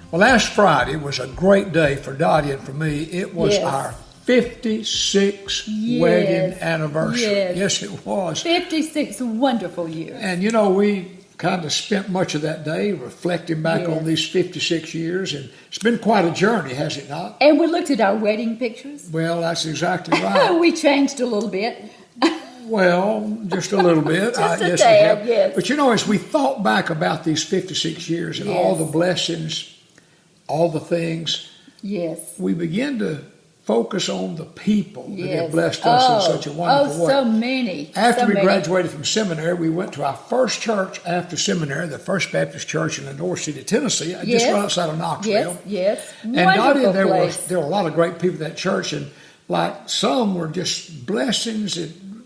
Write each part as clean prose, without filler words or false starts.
Well, last Friday was a great day for Dottie and for me. It was our 56th wedding anniversary. Yes, it was. 56 wonderful years. And we kind of spent much of that day reflecting back on these 56 years, and it's been quite a journey, has it not? And we looked at our wedding pictures. Well, that's exactly right. We changed a little bit. Well, just a little bit. Just a tad, yes. But as we thought back about these 56 years and all the blessings, all the things, we begin to focus on the people that have blessed us in such a wonderful way. So many. After we graduated from seminary, we went to our first church after seminary, the First Baptist Church in Lenore City, Tennessee, just right outside of Knoxville. And Dottie, there were a lot of great people at that church, and like some were just blessings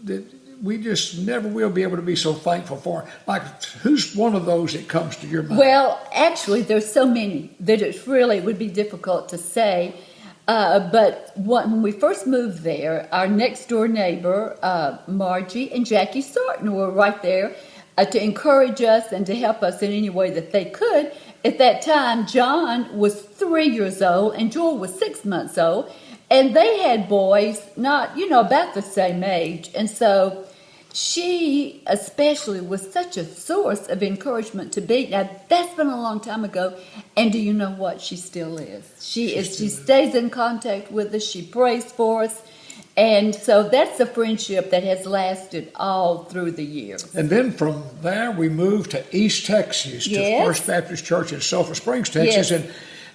that we just never will be able to be so thankful for. Like, who's one of those that comes to your mind? Well, actually, there's so many that it really would be difficult to say. But when we first moved there, our next door neighbor, Margie and Jackie Sarton, were right there to encourage us and to help us in any way that they could. At that time, John was 3 years old and Joel was 6 months old. And they had boys not, about the same age. And so she especially was such a source of encouragement to be. Now, that's been a long time ago. And do you know what? She still is. She stays in contact with us. She prays for us. And so that's a friendship that has lasted all through the years. And then from there, we moved to East Texas, to First Baptist Church in Sulphur Springs, Texas.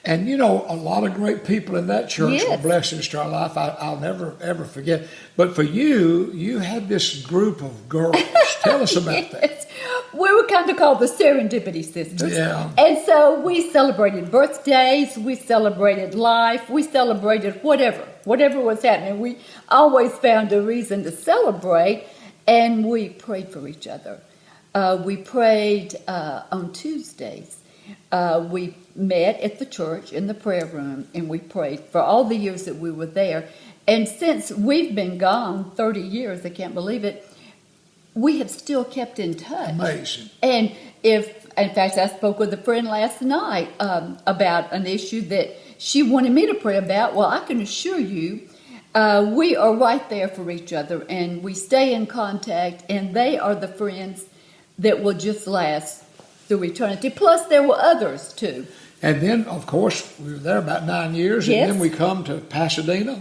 And a lot of great people in that church were blessings to our life. I'll never, ever forget. But for you had this group of girls. Tell us about that. We were kind of called the Serendipity Sisters. Yeah. And so we celebrated birthdays. We celebrated life. We celebrated whatever was happening. We always found a reason to celebrate, and we prayed for each other. We prayed on Tuesdays. We met at the church in the prayer room, and we prayed for all the years that we were there. And since we've been gone 30 years, I can't believe it, we have still kept in touch. Amazing. And in fact, I spoke with a friend last night about an issue that she wanted me to pray about. Well, I can assure you, we are right there for each other, and we stay in contact, and they are the friends that will just last through eternity. Plus, there were others, too. And then, of course, we were there about 9 years, and then we come to Pasadena.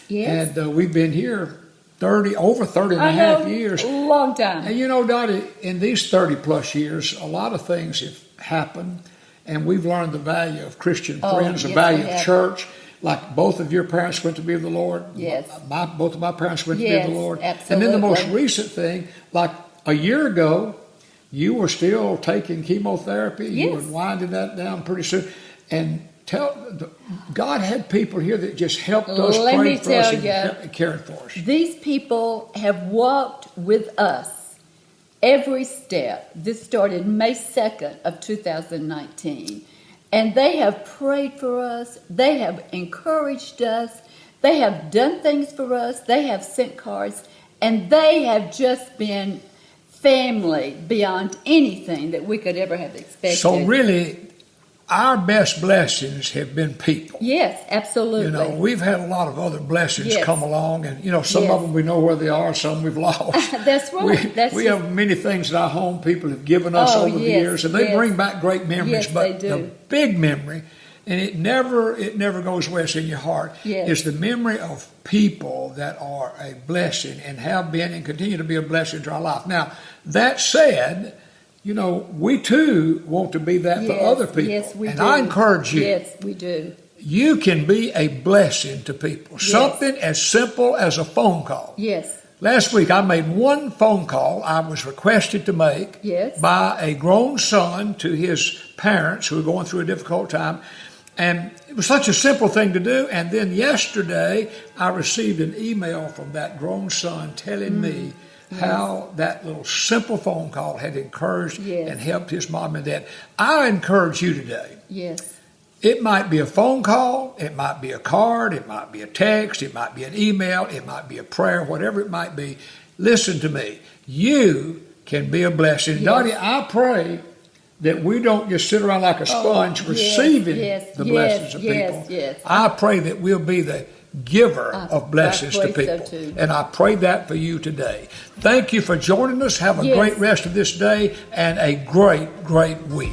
Yes. And we've been here over 30 and a half years. A long time. And Dottie, in these 30-plus years, a lot of things have happened, and we've learned the value of Christian friends, the value of church. Like both of your parents went to be with the Lord. Yes. Both of my parents went to be with the Lord. Absolutely. And then the most recent thing, like a year ago, you were still taking chemotherapy. Yes. You were winding that down pretty soon. And God had people here that just helped us, prayed for us, and cared for us. These people have walked with us every step. This started May 2nd of 2019. And they have prayed for us. They have encouraged us. They have done things for us. They have sent cards. And they have just been family beyond anything that we could ever have expected. So really, our best blessings have been people. Yes, absolutely. We've had a lot of other blessings come along, and some of them we know where they are, some we've lost. That's right. We have many things at our home people have given us over the years, and they bring back great memories. Yes, but they do. The big memory, and it never goes away, it's in your heart, is the memory of people that are a blessing and have been and continue to be a blessing to our life. Now, that said, we too want to be that for other people. Yes, we do. And I encourage you. Yes, we do. You can be a blessing to people. Yes. Something as simple as a phone call. Yes. Last week I made one phone call I was requested to make by a grown son to his parents who were going through a difficult time. And it was such a simple thing to do. And then yesterday I received an email from that grown son telling me how that little simple phone call had encouraged and helped his mom and dad. I encourage you today. Yes. It might be a phone call, it might be a card, it might be a text, it might be an email, it might be a prayer, whatever it might be. Listen to me. You can be a blessing. Yes. Dottie, I pray that we don't just sit around like a sponge receiving the blessings of people. Yes. I pray that we'll be the giver of blessings to people. So and I pray that for you today. Thank you for joining us. Have a great rest of this day and a great, great week.